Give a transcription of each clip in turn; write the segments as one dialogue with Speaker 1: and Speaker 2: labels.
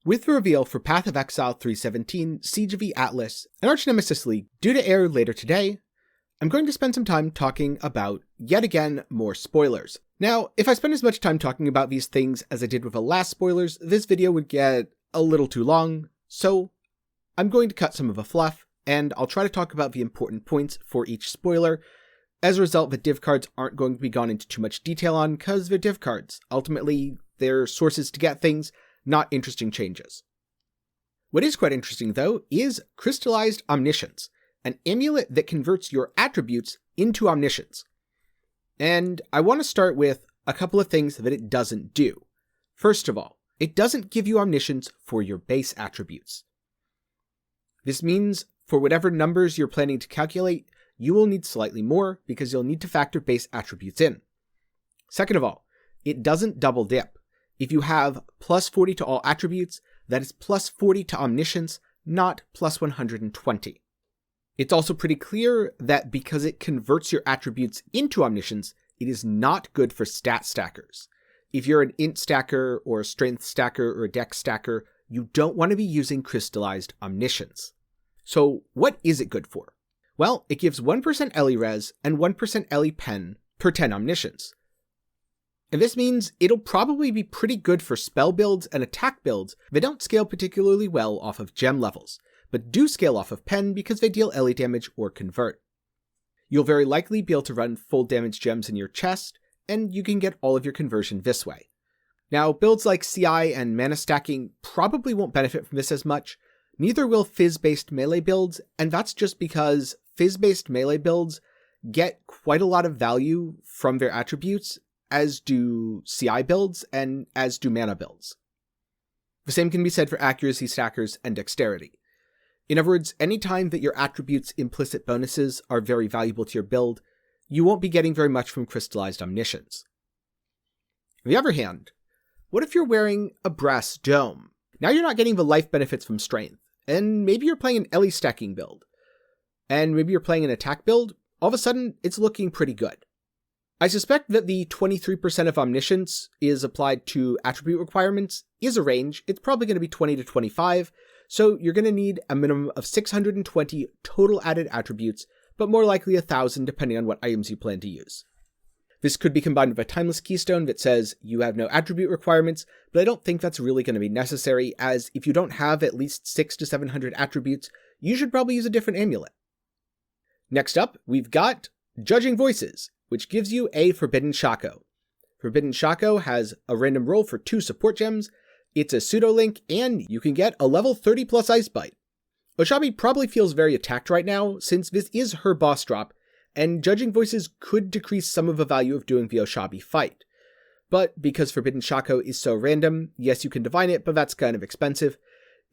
Speaker 1: With the reveal for Path of Exile 317, Siege of the Atlas, and Archnemesis League due to air later today, I'm going to spend some time talking about, yet again, more spoilers. Now, if I spend as much time talking about these things as I did with the last spoilers, this video would get a little too long, so I'm going to cut some of the fluff, and I'll try to talk about the important points for each spoiler. As a result, the div cards aren't going to be gone into too much detail on, because they're div cards. Ultimately, they're sources to get things, not interesting changes. What is quite interesting, though, is Crystallized Omniscience, an amulet that converts your attributes into omniscience. And I want to start with a couple of things that it doesn't do. First of all, it doesn't give you omniscience for your base attributes. This means for whatever numbers you're planning to calculate, you will need slightly more because you'll need to factor base attributes in. Second of all, it doesn't double dip. If you have plus 40 to all attributes, that is plus 40 to omniscience, not plus 120. It's also pretty clear that because it converts your attributes into omniscience, it is not good for stat stackers. If you're an int stacker or a strength stacker or a dex stacker, you don't want to be using Crystallized Omniscience. So what is it good for? Well, it gives 1% Ele res and 1% Ele pen per 10 omniscience. And this means it'll probably be pretty good for spell builds and attack builds that don't scale particularly well off of gem levels, but do scale off of pen because they deal Ele damage or convert. You'll very likely be able to run full damage gems in your chest, and you can get all of your conversion this way. Now, builds like CI and mana stacking probably won't benefit from this as much, neither will Fizz-based melee builds, and that's just because Fizz-based melee builds get quite a lot of value from their attributes, as do CI builds, and as do mana builds. The same can be said for accuracy stackers and dexterity. In other words, any time that your attributes' implicit bonuses are very valuable to your build, you won't be getting very much from Crystallized Omniscience. On the other hand, what if you're wearing a brass dome? Now you're not getting the life benefits from strength, and maybe you're playing an Ele stacking build, and maybe you're playing an attack build. All of a sudden, it's looking pretty good. I suspect that the 23% of omniscience is applied to attribute requirements is a range. It's probably going to be 20 to 25, so you're going to need a minimum of 620 total added attributes, but more likely 1,000 depending on what items you plan to use. This could be combined with a timeless keystone that says you have no attribute requirements, but I don't think that's really going to be necessary, as if you don't have at least 600 to 700 attributes, you should probably use a different amulet. Next up, we've got Judging Voices, which gives you a Forbidden Shako. Forbidden Shako has a random roll for 2 support gems, it's a pseudo-link, and you can get a level 30 plus Ice Bite. Oshabi probably feels very attacked right now, since this is her boss drop, and Judging Voices could decrease some of the value of doing the Oshabi fight. But because Forbidden Shako is so random, yes, you can divine it, but that's kind of expensive.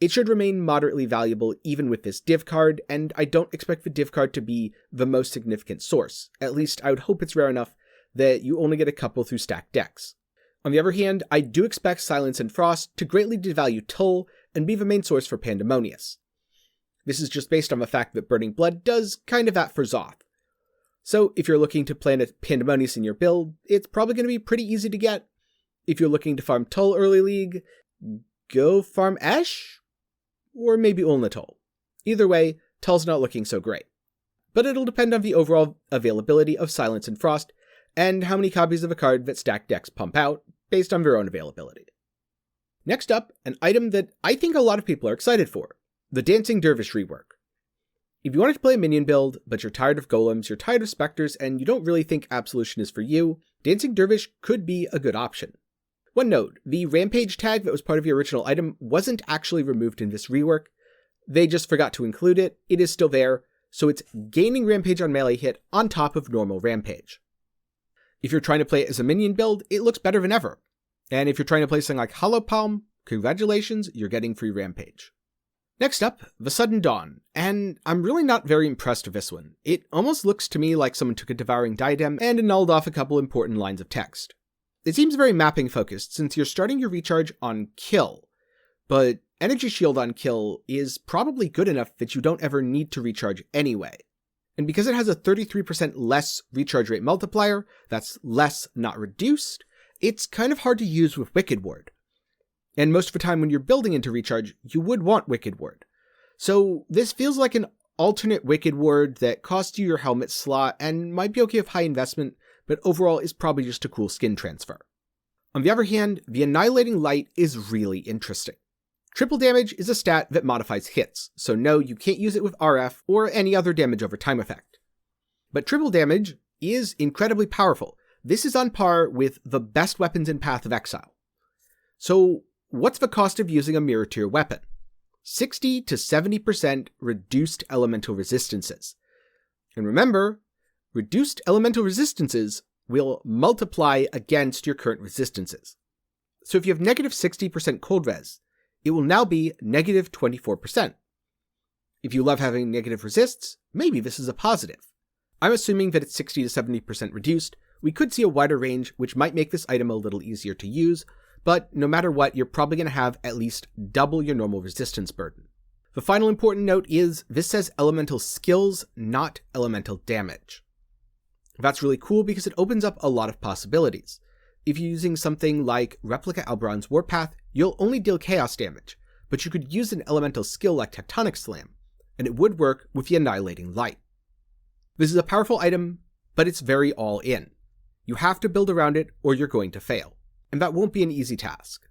Speaker 1: It should remain moderately valuable even with this div card, and I don't expect the div card to be the most significant source. At least I would hope it's rare enough that you only get a couple through stacked decks. On the other hand, I do expect Silence and Frost to greatly devalue Tull and be the main source for Pandemonious. This is just based on the fact that Burning Blood does kind of that for Zoth. So if you're looking to plan a Pandemonious in your build, it's probably going to be pretty easy to get. If you're looking to farm Tull early league, go farm Esh? Or maybe Ulna Tull. Either way, Tull's not looking so great. But it'll depend on the overall availability of Silence and Frost, and how many copies of a card that stacked decks pump out, based on their own availability. Next up, an item that I think a lot of people are excited for, the Dancing Dervish rework. If you wanted to play a minion build, but you're tired of golems, you're tired of specters, and you don't really think Absolution is for you, Dancing Dervish could be a good option. One note, the Rampage tag that was part of the original item wasn't actually removed in this rework. They just forgot to include it. It is still there, so it's gaining Rampage on melee hit on top of normal Rampage. If you're trying to play it as a minion build, it looks better than ever. And if you're trying to play something like Hollow Palm, congratulations, you're getting free Rampage. Next up, The Sudden Dawn, and I'm really not very impressed with this one. It almost looks to me like someone took a Devouring Diadem and annulled off a couple important lines of text. It seems very mapping focused since you're starting your recharge on kill, but Energy Shield on kill is probably good enough that you don't ever need to recharge anyway. And because it has a 33% less recharge rate multiplier, that's less, not reduced, it's kind of hard to use with Wicked Ward. And most of the time when you're building into Recharge, you would want Wicked Ward. So this feels like an alternate Wicked Ward that costs you your helmet slot and might be okay with high investment, but overall is probably just a cool skin transfer. On the other hand, the Annihilating Light is really interesting. Triple damage is a stat that modifies hits, so no, you can't use it with RF or any other damage over time effect. But triple damage is incredibly powerful. This is on par with the best weapons in Path of Exile. So what's the cost of using a mirror tier weapon? 60 to 70% reduced elemental resistances. And remember, reduced elemental resistances will multiply against your current resistances. So if you have negative 60% cold res, it will now be negative 24%. If you love having negative resists, maybe this is a positive. I'm assuming that it's 60 to 70% reduced. We could see a wider range, which might make this item a little easier to use, but no matter what, you're probably going to have at least double your normal resistance burden. The final important note is this says elemental skills, not elemental damage. That's really cool because it opens up a lot of possibilities. If you're using something like Replica Alberon's Warpath, you'll only deal chaos damage, but you could use an elemental skill like Tectonic Slam, and it would work with the Annihilating Light. This is a powerful item, but it's very all-in. You have to build around it or you're going to fail, and that won't be an easy task.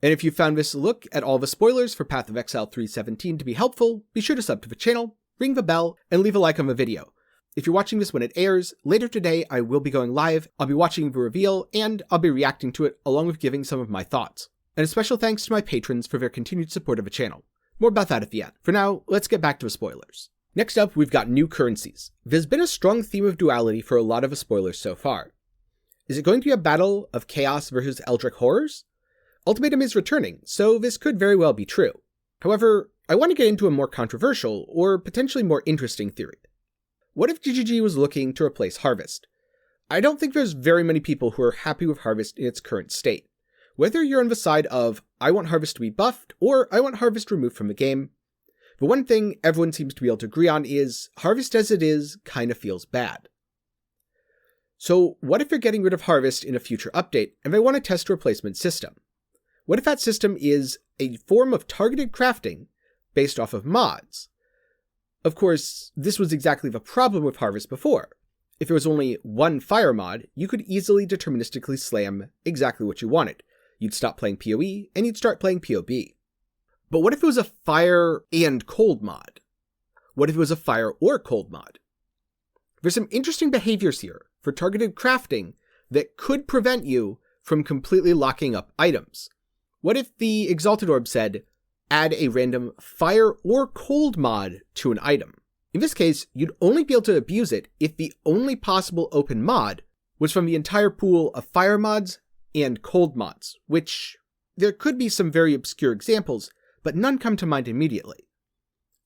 Speaker 1: And if you found this look at all the spoilers for Path of Exile 3.17 to be helpful, be sure to sub to the channel, ring the bell, and leave a like on the video. If you're watching this when it airs, later today I will be going live, I'll be watching the reveal, and I'll be reacting to it along with giving some of my thoughts. And a special thanks to my patrons for their continued support of the channel. More about that at the end. For now, let's get back to the spoilers. Next up, we've got new currencies. There's been a strong theme of duality for a lot of the spoilers so far. Is it going to be a battle of chaos versus Eldritch horrors? Ultimatum is returning, so this could very well be true. However, I want to get into a more controversial, or potentially more interesting theory. What if GGG was looking to replace Harvest? I don't think there's very many people who are happy with Harvest in its current state. Whether you're on the side of, I want Harvest to be buffed, or I want Harvest removed from the game, the one thing everyone seems to be able to agree on is, Harvest as it is kind of feels bad. So what if you're getting rid of Harvest in a future update, and they want to test a replacement system? What if that system is a form of targeted crafting based off of mods? Of course, this was exactly the problem with Harvest before. If there was only one fire mod, you could easily deterministically slam exactly what you wanted. You'd stop playing PoE, and you'd start playing PoB. But what if it was a fire and cold mod? What if it was a fire or cold mod? There's some interesting behaviors here for targeted crafting that could prevent you from completely locking up items. What if the Exalted Orb said, add a random fire or cold mod to an item? In this case, you'd only be able to abuse it if the only possible open mod was from the entire pool of fire mods and cold mods, which there could be some very obscure examples, but none come to mind immediately.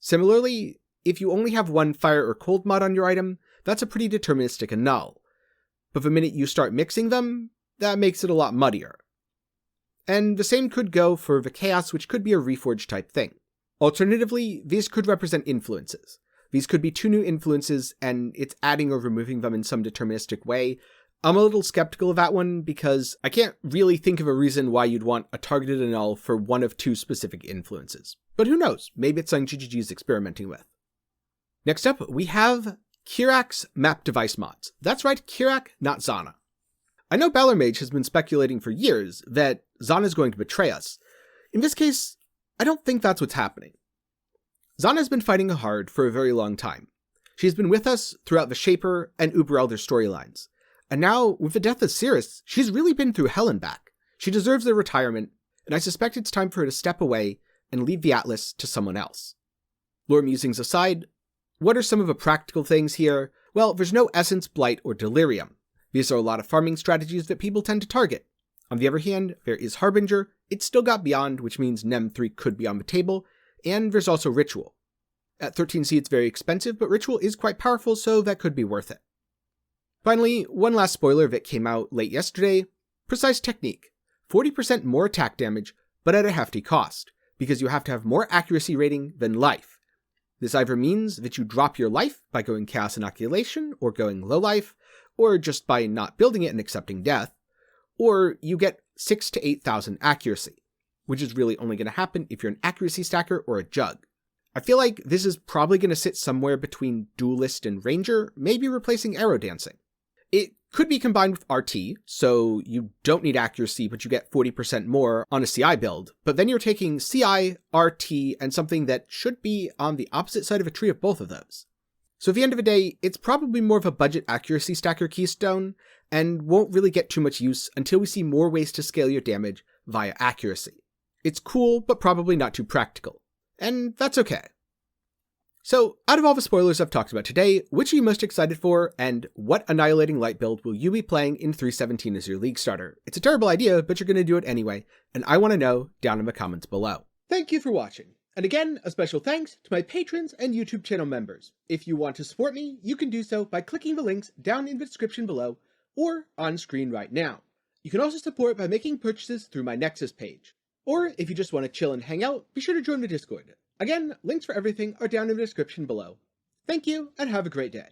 Speaker 1: Similarly, if you only have one fire or cold mod on your item, that's a pretty deterministic annul. But the minute you start mixing them, that makes it a lot muddier. And the same could go for the Chaos, which could be a Reforge type thing. Alternatively, these could represent influences. These could be two new influences, and it's adding or removing them in some deterministic way. I'm a little skeptical of that one, because I can't really think of a reason why you'd want a targeted annul for one of two specific influences. But who knows, maybe it's something GGG is experimenting with. Next up, we have Kirac's map device mods. That's right, Kirac, not Zana. I know Balormage has been speculating for years that Zana is going to betray us. In this case, I don't think that's what's happening. Zana has been fighting hard for a very long time. She's been with us throughout the Shaper and Uber Elder storylines. And now, with the death of Cirrus, she's really been through hell and back. She deserves a retirement, and I suspect it's time for her to step away and leave the Atlas to someone else. Lore musings aside, what are some of the practical things here? Well, there's no Essence, Blight, or Delirium. These are a lot of farming strategies that people tend to target. On the other hand, there is Harbinger, it's still got Beyond, which means Nem 3 could be on the table, and there's also Ritual. At 13C it's very expensive, but Ritual is quite powerful, so that could be worth it. Finally, one last spoiler that came out late yesterday, Precise Technique. 40% more attack damage, but at a hefty cost, because you have to have more accuracy rating than life. This either means that you drop your life by going Chaos Inoculation, or going low life, or just by not building it and accepting death, or you get 6,000 to 8,000 accuracy. which is really only going to happen if you're an accuracy stacker or a jug. I feel like this is probably going to sit somewhere between Duelist and Ranger, maybe replacing Arrow Dancing. It could be combined with RT, so you don't need accuracy, but you get 40% more on a CI build, but then you're taking CI, RT, and something that should be on the opposite side of a tree of both of those. So at the end of the day, it's probably more of a budget accuracy stacker keystone, and won't really get too much use until we see more ways to scale your damage via accuracy. It's cool, but probably not too practical. And that's okay. So, out of all the spoilers I've talked about today, which are you most excited for, and what Annihilating Light build will you be playing in 3.17 as your league starter? It's a terrible idea, but you're going to do it anyway, and I want to know down in the comments below. Thank you for watching. And again, a special thanks to my patrons and YouTube channel members. If you want to support me, you can do so by clicking the links down in the description below, or on screen right now. You can also support by making purchases through my Nexus page. Or if you just want to chill and hang out, be sure to join the Discord. Again, links for everything are down in the description below. Thank you, and have a great day.